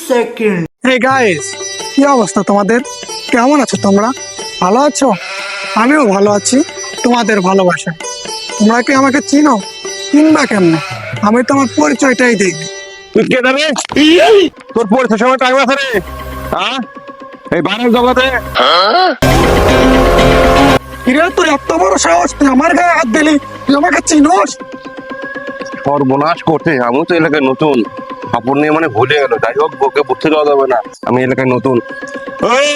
Second. Hey guys, কি অবস্থা তোমাদের? কেমন আছো তোমরা? ভালো আছো? আমিও ভালো আছি তোমাদের ভালোবাসায়। তোমরা কি আমাকে চিনো? চিনবা কেমনে? আমি তোমার পরিচয়টাই দিই। তুই কে জানে? তোর পরিচয় সময় টাইম আছে রে? হ্যাঁ, এই বানের জগতে কিরে, তোর এত বড় সাহস, তুই আমার গায়ে হাত দিলি? তুই আমাকে চিনোস? সর্বনাশ করছে। আমি তো এলাকায় নতুন, কাপড় নিয়ে মানে ভুলে গেল। যাই হোক, ওকে বুঝতে দেওয়া যাবে না, আমি এলাকায় নতুন। এই,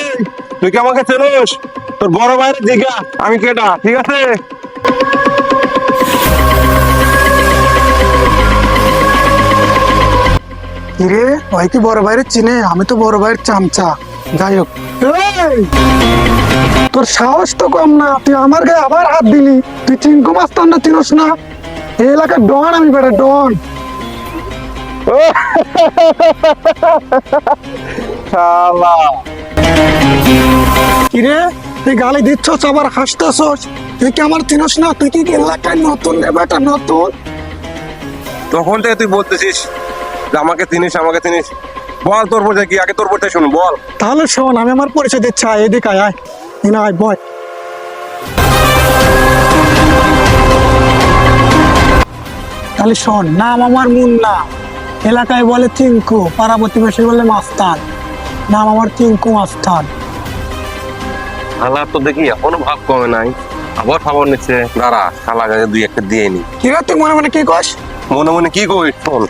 তুই কি আমাকে চেনোস? তোর বড় ভাইয়ের দিঘা আমি কেটা, ঠিক আছে? কিরে, ভাই কি বড় ভাইয়ের চিনে? আমি তো বড় ভাইয়ের চামচা। যাই হোক, এই, তোর সাহস তো কম না, তুই আমার গায়ে আবার হাত দিলি। তুই চিনকু মাস্তান না, চিনোস না? এই এলাকার ডন আমি, বেটা ডন। শালা, কিরে, তুই গালি দিচ্ছস আবার হাসতেছস? তুই কি আমার চিনোস না? তুই কি এলাকায় নতুন রে বেটা, নতুন? তখন থেকে তুই বলতেছিস যে আমাকে চিনিস, আমাকে চিনিস। বল তোর পরিচয় কি, আগে তোর পরিচয় শুন, বল। তাহলে শোন, আমি আমার পরিচয় দিচ্ছি। আয় এদিকে, আয় আয়, এনে আয়, বয়। তাহলে শোন, নাম আমার মুন্না, এলাকায় বলে চিঙ্কু, পাড়া প্রতিবেশী বলে মাস্তান। নাম আমার চিঙ্কু মাস্তান। শালা তো দেখি এখনো ভাব কমে নাই, আবার খবর নিচ্ছে। দাঁড়া, শালা গায়ে দুই একটা দিয়ে নি। কি রে, তুই মনে মনে কি কস? মনে মনে কি করিস শোন।